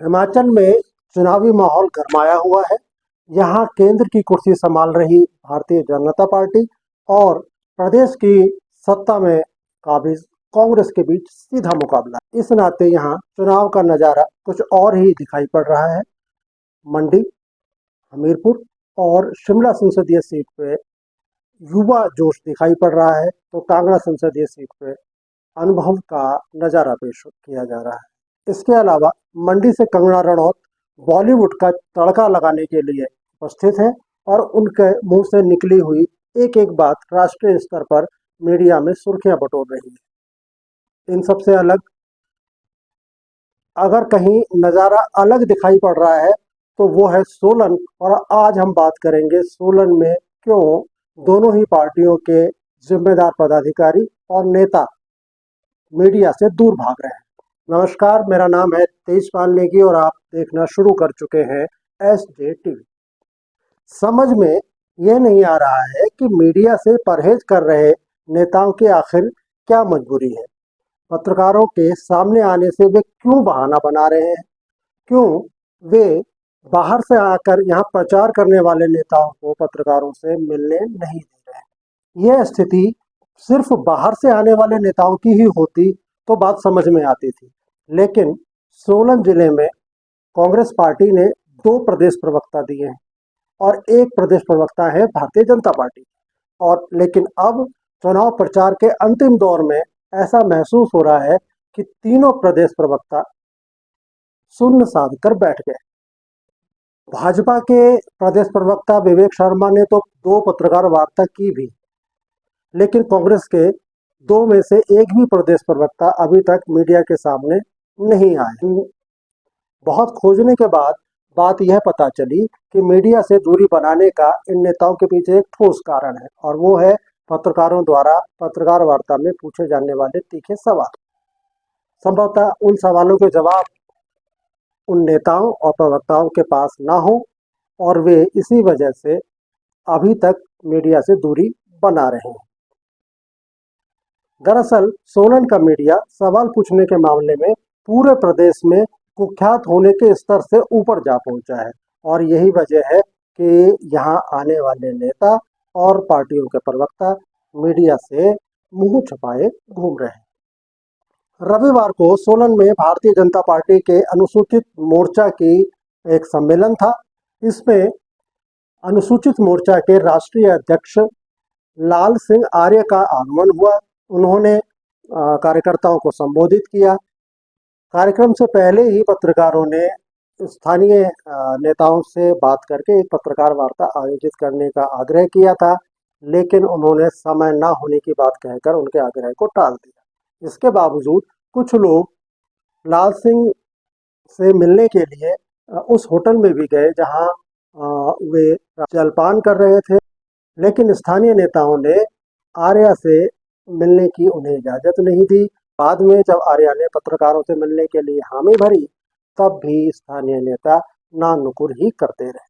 हिमाचल में चुनावी माहौल गरमाया हुआ है। यहाँ केंद्र की कुर्सी संभाल रही भारतीय जनता पार्टी और प्रदेश की सत्ता में काबिज कांग्रेस के बीच सीधा मुकाबला। इस नाते यहाँ चुनाव का नज़ारा कुछ और ही दिखाई पड़ रहा है। मंडी, हमीरपुर और शिमला संसदीय सीट पे युवा जोश दिखाई पड़ रहा है, तो कांगड़ा संसदीय सीट पे अनुभव का नज़ारा पेश किया जा रहा है। इसके अलावा मंडी से कंगना रनौत बॉलीवुड का तड़का लगाने के लिए उपस्थित है और उनके मुंह से निकली हुई एक एक बात राष्ट्रीय स्तर पर मीडिया में सुर्खियां बटोर रही है। इन सबसे अलग अगर कहीं नज़ारा अलग दिखाई पड़ रहा है तो वो है सोलन, और आज हम बात करेंगे सोलन में क्यों दोनों ही पार्टियों के जिम्मेदार पदाधिकारी और नेता मीडिया से दूर भाग रहे हैं। नमस्कार, मेरा नाम है तेजपाल नेगी और आप देखना शुरू कर चुके हैं SJ TV। समझ में ये नहीं आ रहा है कि मीडिया से परहेज कर रहे नेताओं की आखिर क्या मजबूरी है। पत्रकारों के सामने आने से वे क्यों बहाना बना रहे हैं? क्यों वे बाहर से आकर यहाँ प्रचार करने वाले नेताओं को पत्रकारों से मिलने नहीं दे रहे हैं? यह स्थिति सिर्फ बाहर से आने वाले नेताओं की ही होती तो बात समझ में आती थी, लेकिन सोलन जिले में कांग्रेस पार्टी ने 2 प्रदेश प्रवक्ता दिए हैं और 1 प्रदेश प्रवक्ता है भारतीय जनता पार्टी। और लेकिन अब चुनाव प्रचार के अंतिम दौर में ऐसा महसूस हो रहा है कि तीनों प्रदेश प्रवक्ता शून्य साध कर बैठ गए। भाजपा के प्रदेश प्रवक्ता विवेक शर्मा ने तो 2 पत्रकार वार्ता की भी, लेकिन कांग्रेस के 2 में से एक भी प्रदेश प्रवक्ता अभी तक मीडिया के सामने नहीं आए। बहुत खोजने के बाद बात यह पता चली कि मीडिया से दूरी बनाने का इन नेताओं के पीछे एक ठोस कारण है, और वो है पत्रकारों द्वारा पत्रकार वार्ता में पूछे जाने वाले तीखे सवाल। संभवतः उन सवालों के जवाब उन नेताओं और प्रवक्ताओं के पास ना हो और वे इसी वजह से अभी तक मीडिया से दूरी बना रहे हैं। दरअसल सोलन का मीडिया सवाल पूछने के मामले में पूरे प्रदेश में कुख्यात होने के स्तर से ऊपर जा पहुंचा है, और यही वजह है कि यहाँ आने वाले नेता और पार्टियों के प्रवक्ता मीडिया से मुंह छुपाए घूम रहे हैं। रविवार को सोलन में भारतीय जनता पार्टी के अनुसूचित मोर्चा की एक सम्मेलन था। इसमें अनुसूचित मोर्चा के राष्ट्रीय अध्यक्ष लाल सिंह आर्य का आगमन हुआ। उन्होंने कार्यकर्ताओं को संबोधित किया। कार्यक्रम से पहले ही पत्रकारों ने स्थानीय नेताओं से बात करके एक पत्रकार वार्ता आयोजित करने का आग्रह किया था, लेकिन उन्होंने समय ना होने की बात कहकर उनके आग्रह को टाल दिया। इसके बावजूद कुछ लोग लाल सिंह से मिलने के लिए उस होटल में भी गए जहां वे जलपान कर रहे थे, लेकिन स्थानीय नेताओं ने आर्या से मिलने की उन्हें इजाज़त नहीं दी। बाद में जब आर्या ने पत्रकारों से मिलने के लिए हामी भरी, तब भी स्थानीय नेता ना नुकुर ही करते रहे।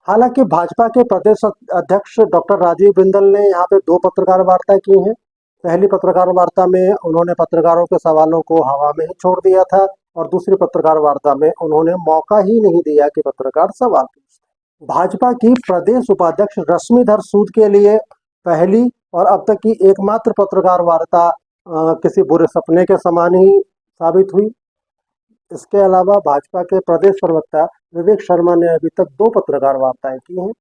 हालांकि भाजपा के प्रदेश अध्यक्ष डॉक्टर राजीव बिंदल ने यहाँ पे 2 पत्रकार वार्ता की हैं। पहली पत्रकार वार्ता में उन्होंने पत्रकारों के सवालों को हवा में ही छोड़ दिया था, और दूसरी पत्रकार वार्ता में उन्होंने मौका ही नहीं दिया कि पत्रकार सवाल पूछे। भाजपा की प्रदेश उपाध्यक्ष रश्मिधर सूद के लिए पहली और अब तक की एकमात्र पत्रकार वार्ता किसी बुरे सपने के समान ही साबित हुई। इसके अलावा भाजपा के प्रदेश प्रवक्ता विवेक शर्मा ने अभी तक 2 पत्रकार वार्ताएं की हैं,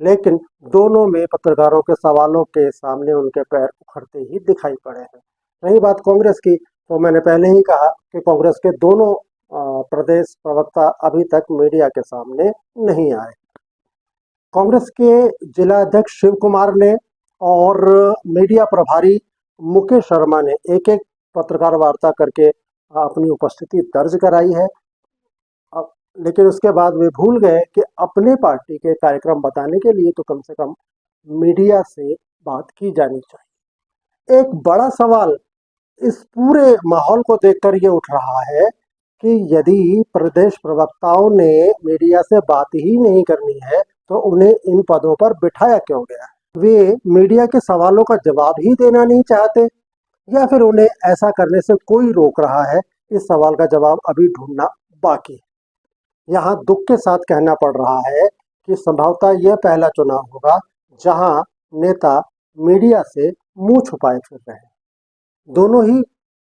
लेकिन दोनों में पत्रकारों के सवालों के सामने उनके पैर उखड़ते ही दिखाई पड़े हैं। रही बात कांग्रेस की, तो मैंने पहले ही कहा कि कांग्रेस के दोनों प्रदेश प्रवक्ता अभी तक मीडिया के सामने नहीं आए। कांग्रेस के जिला अध्यक्ष शिव कुमार ने और मीडिया प्रभारी मुकेश शर्मा ने एक एक पत्रकार वार्ता करके अपनी उपस्थिति दर्ज कराई है, लेकिन उसके बाद वे भूल गए कि अपने पार्टी के कार्यक्रम बताने के लिए तो कम से कम मीडिया से बात की जानी चाहिए। एक बड़ा सवाल इस पूरे माहौल को देखकर ये उठ रहा है कि यदि प्रदेश प्रवक्ताओं ने मीडिया से बात ही नहीं करनी है तो उन्हें इन पदों पर बिठाया क्यों गया? वे मीडिया के सवालों का जवाब ही देना नहीं चाहते, या फिर उन्हें ऐसा करने से कोई रोक रहा है? इस सवाल का जवाब अभी ढूंढना बाकी है। यहाँ दुख के साथ कहना पड़ रहा है कि संभवतः यह पहला चुनाव होगा जहां नेता मीडिया से मुंह छुपाए फिर रहे हैं। दोनों ही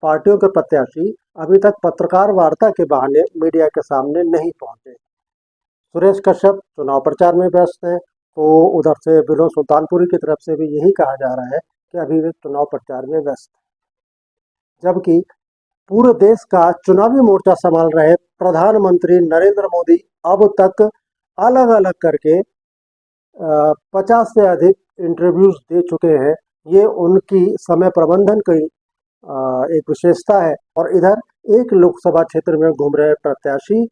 पार्टियों के प्रत्याशी अभी तक पत्रकार वार्ता के बहाने मीडिया के सामने नहीं पहुंचे। सुरेश कश्यप चुनाव प्रचार में व्यस्त हैं, तो उधर से विनोद सुल्तानपुरी की तरफ से भी यही कहा जा रहा है कि अभी वे चुनाव प्रचार में व्यस्त हैं। जबकि पूरे देश का चुनावी मोर्चा संभाल रहे प्रधानमंत्री नरेंद्र मोदी अब तक अलग अलग करके 50 से अधिक इंटरव्यूज दे चुके हैं। ये उनकी समय प्रबंधन की एक विशेषता है। और इधर एक लोकसभा क्षेत्र में घूम रहे प्रत्याशी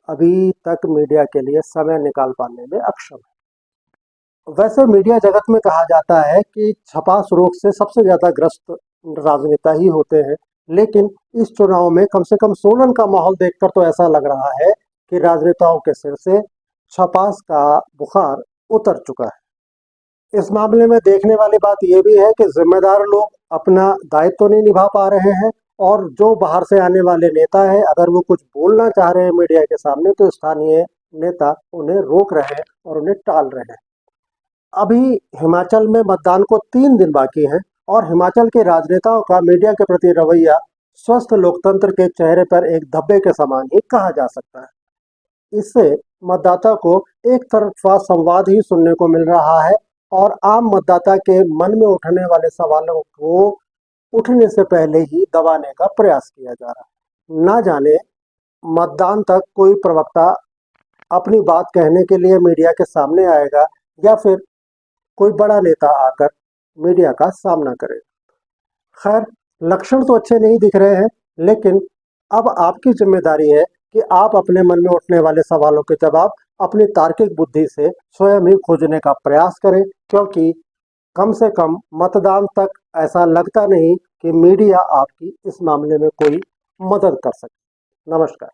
अभी तक मीडिया के लिए समय निकाल पाने में अक्षम है। वैसे मीडिया जगत में कहा जाता है कि छपास रोग से सबसे ज्यादा ग्रस्त राजनेता ही होते हैं, लेकिन इस चुनाव में कम से कम सोलन का माहौल देखकर तो ऐसा लग रहा है कि राजनेताओं के सिर से छपास का बुखार उतर चुका है। इस मामले में देखने वाली बात यह भी है कि जिम्मेदार लोग अपना दायित्व तो नहीं निभा पा रहे हैं, और जो बाहर से आने वाले नेता है अगर वो कुछ बोलना चाह रहे हैं मीडिया के सामने तो स्थानीय नेता उन्हें रोक रहे हैं और उन्हें टाल रहे हैं। अभी हिमाचल में मतदान को 3 दिन बाकी हैं और हिमाचल के राजनेताओं का मीडिया के प्रति रवैया स्वस्थ लोकतंत्र के चेहरे पर एक धब्बे के समान ही कहा जा सकता है। इससे मतदाता को एक तरफा संवाद ही सुनने को मिल रहा है और आम मतदाता के मन में उठने वाले सवालों को उठने से पहले ही दबाने का प्रयास किया जा रहा है। ना जाने मतदान तक कोई प्रवक्ता अपनी बात कहने के लिए मीडिया के सामने आएगा या फिर कोई बड़ा नेता आकर मीडिया का सामना करे। खैर, लक्षण तो अच्छे नहीं दिख रहे हैं, लेकिन अब आपकी जिम्मेदारी है कि आप अपने मन में उठने वाले सवालों के जवाब अपनी तार्किक बुद्धि से स्वयं ही खोजने का प्रयास करें, क्योंकि कम से कम मतदान तक ऐसा लगता नहीं कि मीडिया आपकी इस मामले में कोई मदद कर सके। नमस्कार।